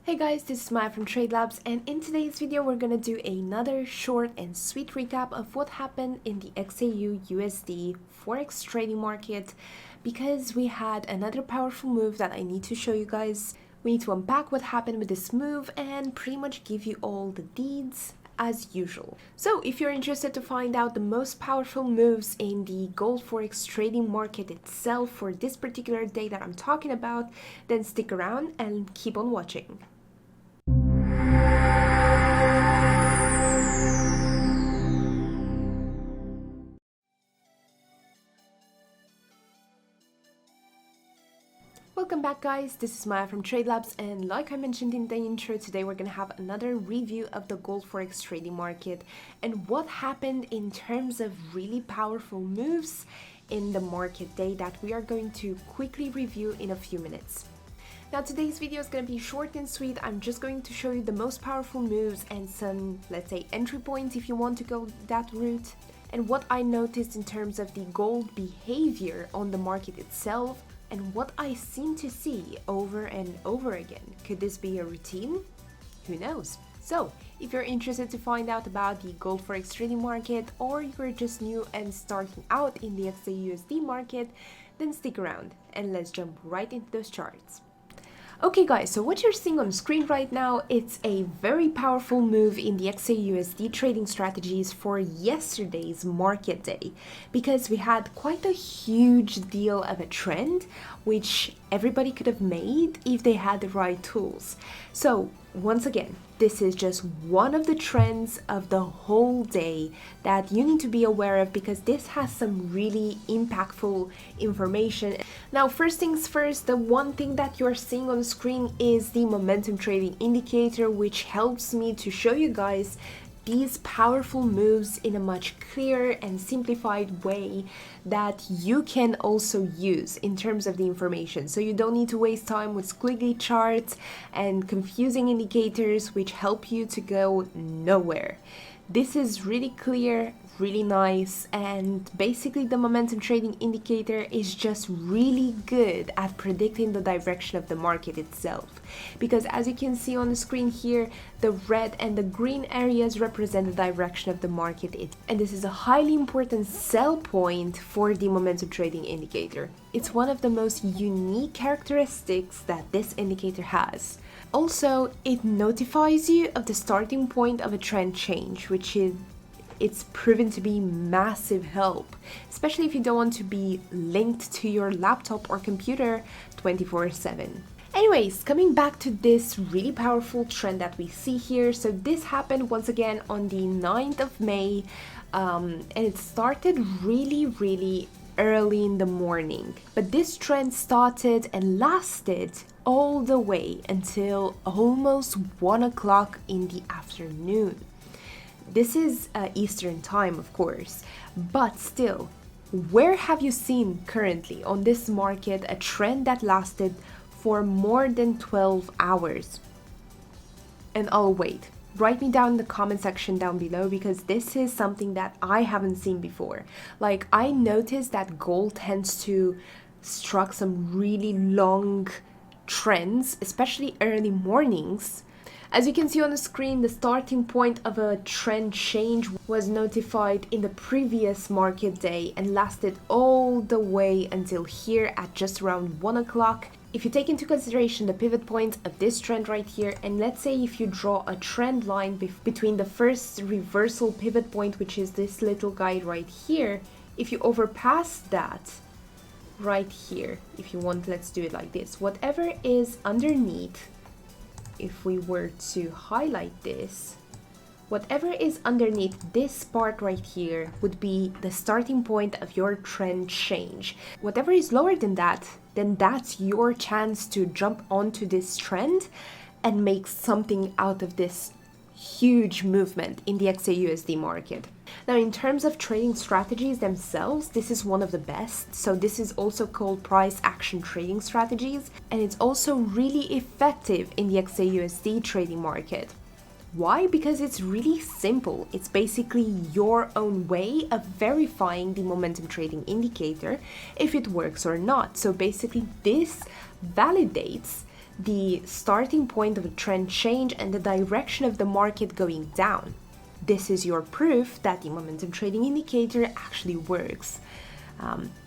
Hey guys, this is Maya from Trade Labs, and in today's video we're gonna do another short and sweet recap of what happened in the XAUUSD Forex trading market, because we had another powerful move that I need to show you guys. We need to unpack what happened with this move and pretty much give you all the deeds as usual. So if you're interested to find out the most powerful moves in the gold forex trading market itself for this particular day that I'm talking about, then stick around and keep on watching. Welcome back guys, this is Maya from Trade Labs, and like I mentioned in the intro, today we're going to have another review of the gold forex trading market and what happened in terms of really powerful moves in the market day that we are going to quickly review in a few minutes. Now today's video is going to be short and sweet. I'm just going to show you the most powerful moves and some, let's say, entry points if you want to go that route, and what I noticed in terms of the gold behavior on the market itself, and what I seem to see over and over again. Could this be a routine? Who knows? So, if you're interested to find out about the gold forex trading market, or you're just new and starting out in the XAUUSD market, then stick around and let's jump right into those charts. Okay guys, so what you're seeing on screen right now, it's a very powerful move in the XAUUSD trading strategies for yesterday's market day, because we had quite a huge deal of a trend which everybody could have made if they had the right tools. So once again, this is just one of the trends of the whole day that you need to be aware of, because this has some really impactful information. Now, first things first, the one thing that you're seeing on the screen is the momentum trading indicator, which helps me to show you guys these powerful moves in a much clearer and simplified way that you can also use in terms of the information. So you don't need to waste time with squiggly charts and confusing indicators which help you to go nowhere. This is really clear, really nice, and basically the momentum trading indicator is just really good at predicting the direction of the market itself, because as you can see on the screen here, the red and the green areas represent the direction of the market, and this is a highly important sell point for the momentum trading indicator. It's one of the most unique characteristics that this indicator has. Also, it notifies you of the starting point of a trend change, which is it's proven to be massive help, especially if you don't want to be linked to your laptop or computer 24/7. Anyways, coming back to this really powerful trend that we see here. So this happened once again on the 9th of May, and it started really early in the morning. But this trend started and lasted all the way until almost 1 o'clock in the afternoon. This is Eastern time, of course, but still, where have you seen currently on this market a trend that lasted for more than 12 hours? And I'll wait. Write me down in the comment section down below, because this is something that I haven't seen before. Like, I noticed that gold tends to struck some really long trends, especially early mornings. As you can see on the screen, the starting point of a trend change was notified in the previous market day and lasted all the way until here at just around 1 o'clock. If you take into consideration the pivot point of this trend right here, and let's say if you draw a trend line between the first reversal pivot point, which is this little guy right here, if you overpass that right here, if you want, let's do it like this, whatever is underneath, if we were to highlight this, whatever is underneath this part right here would be the starting point of your trend change. Whatever is lower than that, then that's your chance to jump onto this trend and make something out of this huge movement in the XAUUSD market. Now, in terms of trading strategies themselves, this is one of the best. So this is also called price action trading strategies, and it's also really effective in the XAUUSD trading market. Why? Because it's really simple. It's basically your own way of verifying the momentum trading indicator if it works or not. So basically this validates the starting point of a trend change and the direction of the market going down. This is your proof that the momentum trading indicator actually works.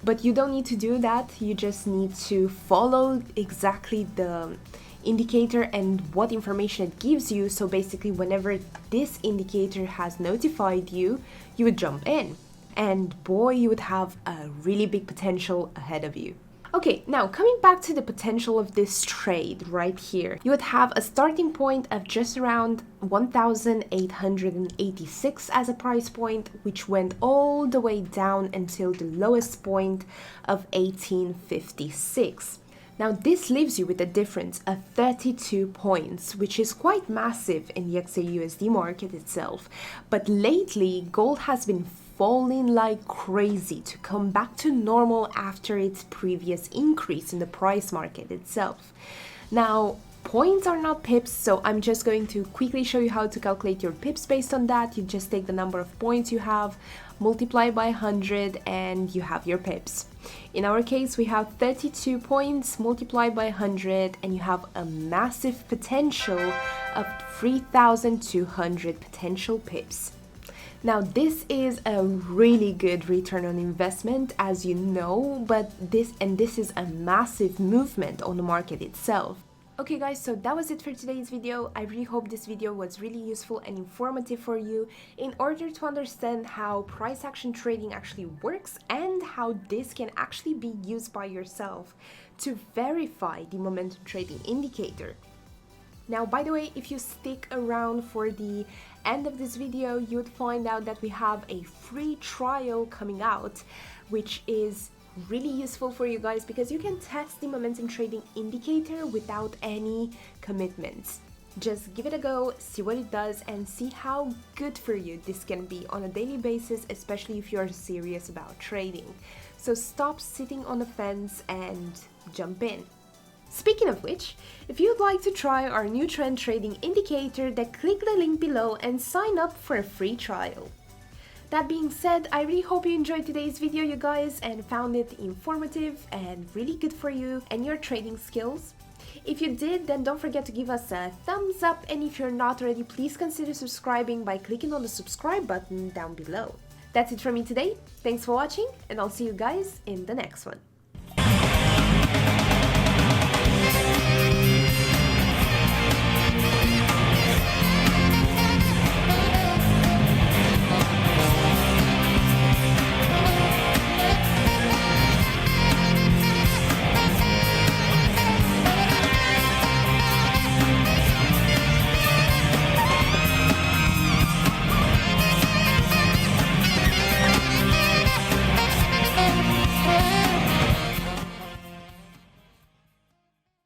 But you don't need to do that, you just need to follow exactly the indicator and what information it gives you. So basically, whenever this indicator has notified you, you would jump in. And boy, you would have a really big potential ahead of you. Okay, now coming back to the potential of this trade right here, you would have a starting point of just around 1,886 as a price point, which went all the way down until the lowest point of 1856. Now this leaves you with a difference of 32 points, which is quite massive in the XAUUSD market itself. But lately, gold has been falling like crazy to come back to normal after its previous increase in the price market itself. Now, points are not pips, so I'm just going to quickly show you how to calculate your pips based on that. You just take the number of points you have, multiply by 100, and you have your pips. In our case, we have 32 points multiplied by 100, and you have a massive potential of 3,200 potential pips. Now this is a really good return on investment, as you know, but this is a massive movement on the market itself. Okay guys, so that was it for today's video. I really hope this video was really useful and informative for you in order to understand how price action trading actually works and how this can actually be used by yourself to verify the momentum trading indicator. Now, by the way, if you stick around for the end of this video, you would find out that we have a free trial coming out, which is really useful for you guys because you can test the momentum trading indicator without any commitments. Just give it a go, see what it does, and see how good for you this can be on a daily basis, especially if you're serious about trading. So stop sitting on the fence and jump in. Speaking of which, if you'd like to try our new trend trading indicator, then click the link below and sign up for a free trial. That being said, I really hope you enjoyed today's video, you guys, and found it informative and really good for you and your trading skills. If you did, then don't forget to give us a thumbs up, and if you're not already, please consider subscribing by clicking on the subscribe button down below. That's it from me today. Thanks for watching, and I'll see you guys in the next one.